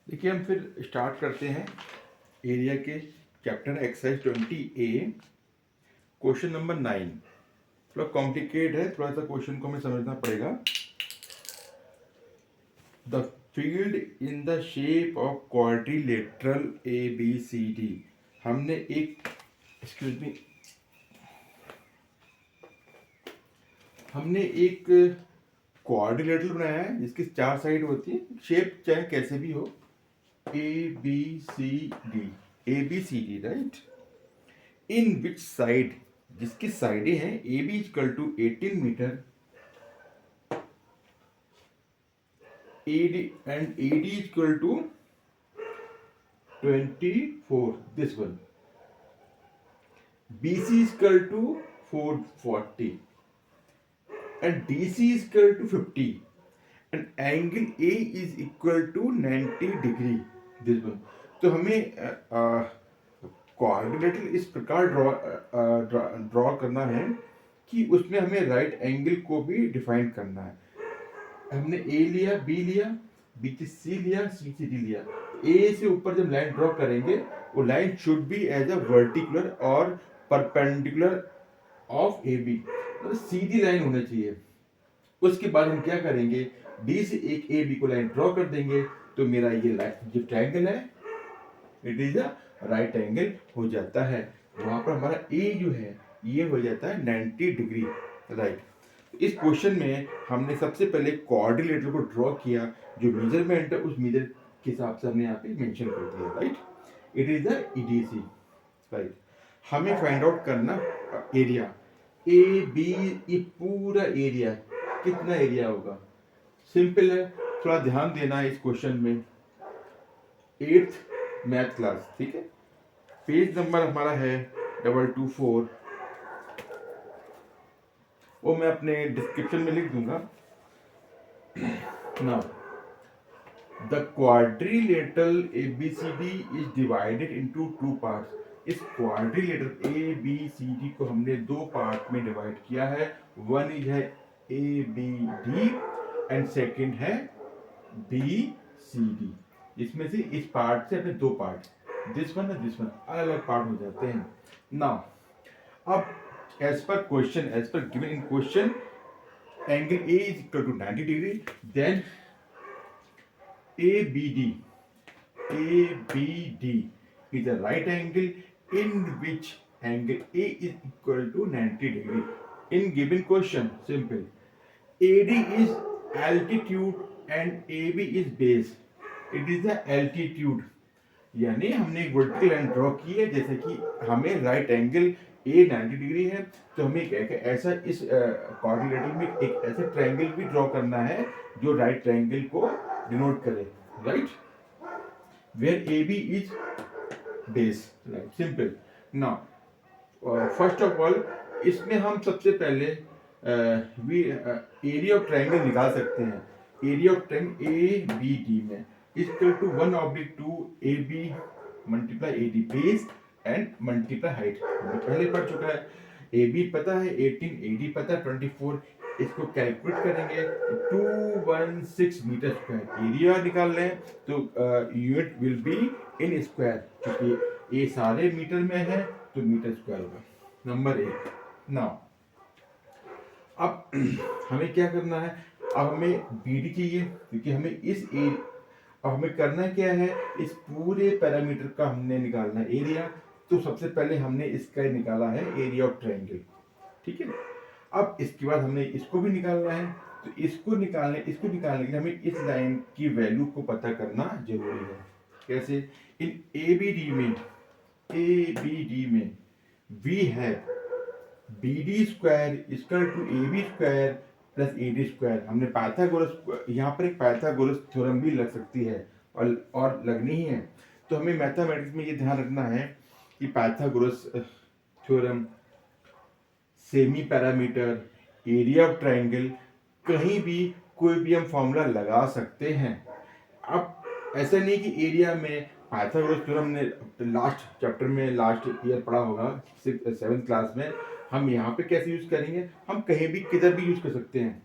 देखिए हम फिर स्टार्ट करते हैं एरिया के chapter exercise 20A question number 9। थोड़ा कॉम्प्लिकेट है, थोड़ा सा क्वेश्चन को हमें समझना पड़ेगा। The field in the shape of quadrilateral ABCD। हमने एक एक्सक्यूज मी हमने एक क्वाड्रिलेटरल बनाया है जिसकी 4 साइड होती है, शेप चाहे कैसे भी हो, ABCD right. In which side, जिसकी साइडें हैं AB equal to 18 metre AD and AD equal to 24, this one. BC equal to 440 and DC is equal to 50 and angle A is equal to 90 degree, this one। तो हमें coordinator इस प्रकार draw करना है कि उसमें हमें राइट एंगल को भी डिफाइन करना है। हमने ए लिया, बी लिया, बी से सी लिया, सी से डी लिया। ए से ऊपर जब लाइन ड्रॉ करेंगे वो line should be as a vertical और परपेंडिकुलर ऑफ ए बी, मतलब सीधी लाइन होनी चाहिए। उसके बाद हम क्या करेंगे, डी से एक ए बी को लाइन ड्रॉ कर देंगे तो मेरा ये लाइन जो ट्रायंगल है it is a right angle हो जाता है। वहां पर हमारा ए जो है ये हो जाता है 90 डिग्री राइट। इस क्वेश्चन में हमने सबसे पहले कोऑर्डिनेटर को ड्रॉ किया, जो मेजरमेंट है उस मेजर के हिसाब से हमने यहाँ पे मेंशन कर दिया right. It is the EDC right. हमें फाइंड आउट करना एरिया ए बी, ये पूरा एरिया कितना एरिया होगा, सिंपल है। थोड़ा ध्यान देना है इस क्वेश्चन में, 8th मैथ क्लास, ठीक है। पेज नंबर हमारा है 224, वो मैं अपने डिस्क्रिप्शन में लिख दूंगा। Now the quadrilateral ABCD is divided into 2 parts. इस क्वाड्रिलेटरल ABCD को हमने 2 पार्ट में डिवाइड किया है। वन इज है ABD एंड सेकंड है BCD। इसमें से इस पार्ट से अपने 2 पार्ट, दिस वन और दिस वन, अलग अलग पार्ट हो जाते हैं। नाउ अब as per question, as per given in question, angle A is equal to 90 degree, then ABD is a right angle in which angle A is equal to 90 degree. In given question, simple. AD is altitude and AB is base. It is the altitude, यानी हमने एक vertical line draw की है, जैसे कि हमें right angle A 90 degree है तो हमें एक ऐसा इस कोऑर्डिनेटर में एक ऐसा ट्रायंगल भी ड्रॉ करना है जो राइट ट्रायंगल को डिनोट करे right, where AB is base right, simple. Now first of all इसमें हम सबसे पहले एरिया ऑफ ट्रायंगल निकाल सकते हैं। एरिया ऑफ ट्रायंगल ABD में equal to 1/2 AB multiply AD base and multiply height, हमें पहले पढ़ चुका है। AB पता है 18, AD पता है 24, इसको कैलकुलेट करेंगे 216 मीटर स्क्वायर। एरिया निकाल लें तो unit will be in square, क्योंकि ये सारे मीटर में है तो मीटर स्क्वायर होगा। नंबर 1। नाउ अब हमें क्या करना है, अब हमें BD चाहिए क्योंकि हमें अब हमें करना क्या है, इस पूरे पैरामीटर का हमने निकालना है एरिया। तो सबसे पहले हमने इसका निकाला है एरिया ऑफ ट्रायंगल, ठीक है। अब इसके बाद हमने इसको भी निकालना है, तो इसको निकालने के लिए हमें इस लाइन की वैल्यू को पता करना जरूरी है। कैसे, इन ABD में V है BD square equal to AB square plus AD square. हमने पाइथागोरस, यहाँ पर एक पाइथागोरस थ्योरम भी लग सकती है और लगनी ही है। तो हमें मैथमेटिक्स में ये ध्यान रखना है कि Pythagoras theorem, semi parameter, area of triangle, कहीं भी कोई भी हम फॉर्मूला लगा सकते हैं। अब ऐसा नहीं कि एरिया में पाइथागोरस थ्योरम ने लास्ट चैप्टर में लास्ट ईयर पढ़ा होगा 7th क्लास में, हम यहाँ पे कैसे यूज करेंगे, हम कहीं भी किधर भी यूज कर सकते हैं।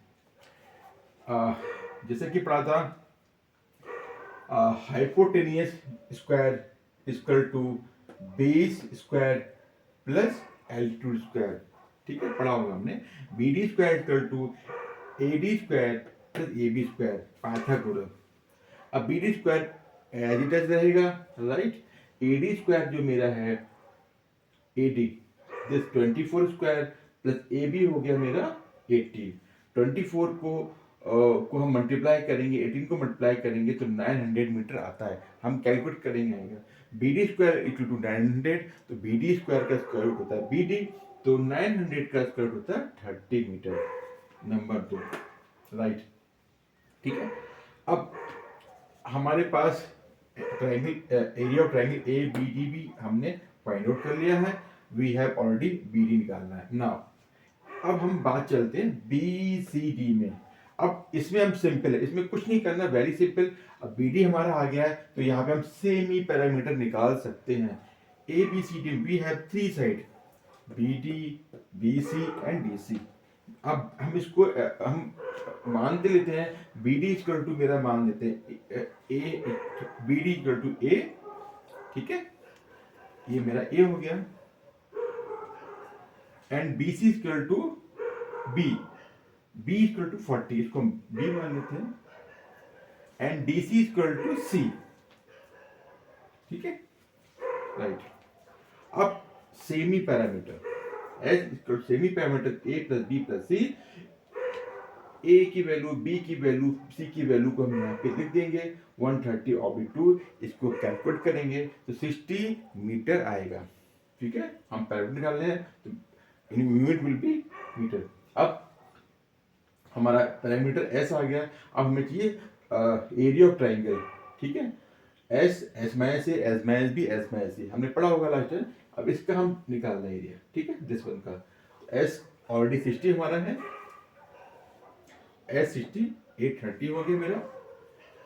जैसे कि पढ़ा था hypotenuse square equal to base square plus altitude square. ठीक है, पढ़ा होगा हमने। B D square equal to A D square plus A B square, Pythagoras. अब B D square as it is रहेगा, राइट। ए डी स्क्वायर जो मेरा है A D, this 24 square plus A B हो गया मेरा 18। 24 को हम मल्टीप्लाई करेंगे, 18 को मल्टीप्लाई करेंगे तो 900 मीटर आता है। हम कैलकुलेट करेंगे B D square equal to 900, तो बी डी स्क्वायर का स्क्वायर रूट होता है बी डी, तो 900 का स्क्वायर रूट होता है 30 मीटर। Number 2, right. ठीक है, अब हमारे पास triangle area of triangle A B D भी हमने फाइंड आउट कर लिया है। We have already B D निकालना है। नाउ अब हम बात चलते हैं बी सी डी में। अब इसमें हम सिंपल है, इसमें कुछ नहीं करना, वेरी सिंपल। अब बी डी हमारा आ गया है तो यहाँ पे हम सेमी पैरामीटर निकाल सकते हैं। A B C D we have 3 side, B D B C and D C. अब हम इसको हम मान लेते हैं बी डी इक्वल टू मेरा मान लेते हैं A, B D equal to A. ठीक है, ये मेरा ए हो गया, and B C equal to B, B equal to 40, इसको हम बी मान लेते हैं, and D C equal to C. ठीक है, राइट। अब semi parameter as equal semi parameter A plus B plus C, A की वैल्यू, बी की वैल्यू, सी की वैल्यू को हम यहाँ पे लिख देंगे 130/2। इसको कैलकुलेट करेंगे तो 60 मीटर आएगा। ठीक है, हम पैरामीटर निकाल रहे हैं तो यूनिट विल बी मीटर। अब हमारा पैरामीटर एस आ गया। अब हमें चाहिए एरिया ऑफ ट्राइंगल। ठीक है, S minus A, S minus B, S minus C, हमने पढ़ा होगा लास्ट टाइम। अब इसका हम निकालना है एरिया। ठीक है, दिस वन का एस ऑलरेडी 60 हमारा है, एस 60 830 हो गया मेरा,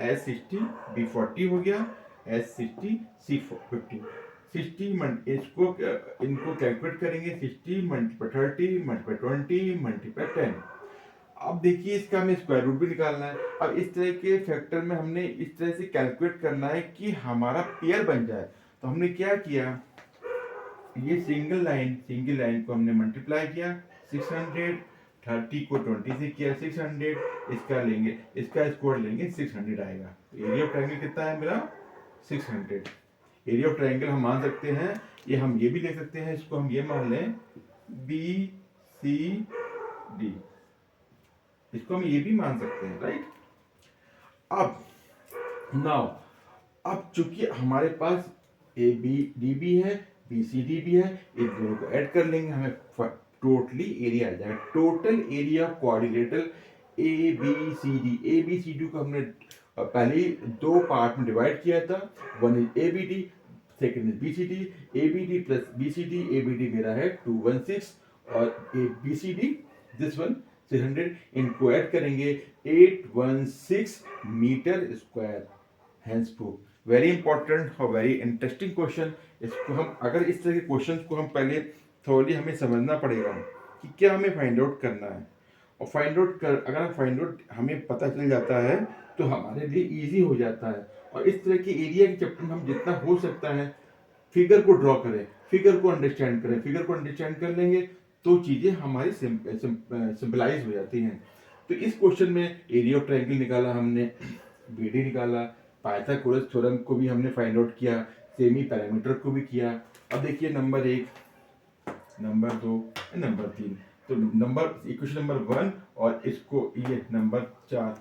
एस 60 बी 40 हो गया, एस 60 सी 50। 60 इसको इनको कैलकुलेट करेंगे, 60 मल्टीप्लाई 30 मल्टीप्लाई 20 मल्टीप्लाई 10। अब देखिए इसका हमें स्क्वायर रूट भी निकालना है। अब इस तरह के फैक्टर में हमने इस तरह से कैलकुलेट करना है कि हमारा पेयर बन जाए। तो हमने क्या किया, ये सिंगल लाइन को हमने मल्टीप्लाई किया 600, 30 को 20 से किया 600, इसका लेंगे, इसका स्क्वायर लेंगे 600 आएगा। एरिया ऑफ ट्रायंगल कितना है मेरा 600। एरिया ऑफ ट्रायंगल हम मान सकते हैं, ये हम ये भी ले सकते हैं, इसको हम ये मान लें बी सी डी, इसको हम ये भी मान सकते हैं, राइट। अब नाउ अब चूंकि हमारे पास ए बी डी भी है, बी सी डी भी है, इन दोनों को ऐड कर लेंगे, हमें टोटली एरिया आ जाएगा। Total area quadrilateral A B C D, A B C D को हमने पहले ही 2 पार्ट में डिवाइड किया था। One is A B D, second is B C D. A B D plus B C D, A B D मेरा है 216 और A B C D this one 600, इनको ऐड करेंगे 816 metre square. Hence proof. Very important और very interesting question. इसको हम अगर इस तरह के क्वेश्चंस को हम पहले थोड़ी हमें समझना पड़ेगा कि क्या हमें फाइंड आउट करना है, और फाइंड आउट कर अगर फाइंड आउट हमें पता चल जाता है तो हमारे लिए इजी हो जाता है। और इस तरह के एरिया के चैप्टर में हम जितना हो सकता है फिगर को ड्रॉ करें, फिगर को अंडरस्टैंड करें, फिगर को अंडरस्टैंड कर लेंगे तो चीज़ें हमारी सिंपलाइज हो जाती हैं। तो इस क्वेश्चन में एरिया ऑफ ट्रायंगल निकाला हमने, बी डी निकाला, पाइथागोरस थ्योरम को भी हमने फाइंड आउट किया, सेमी पैरामीटर को भी किया। अब देखिए नंबर 1, नंबर 2, नंबर 3। तो नंबर इक्वेशन नंबर 1 और इसको ये नंबर 4,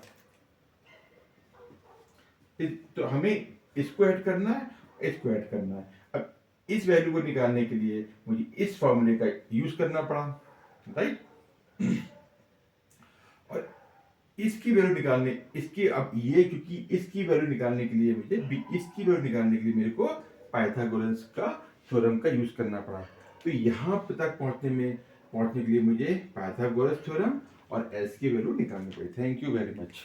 तो हमें इसको ऐड करना है, इसको ऐड करना है। अब इस वैल्यू को निकालने के लिए मुझे इस फॉर्मूले का यूज करना पड़ा, राइट। और इसकी वैल्यू निकालने, इसकी अब ये क्योंकि इसकी वैल्यू निकालने के लिए मुझे इसकी वैल्यू निकालने के लिए मेरे को पाइथागोरस का थ्योरम का यूज करना पड़ा। तो यहाँ तक पहुंचने के लिए मुझे पाइथागोरस थ्योरम और एस की वैल्यू निकालनी पड़ी। Thank you very much.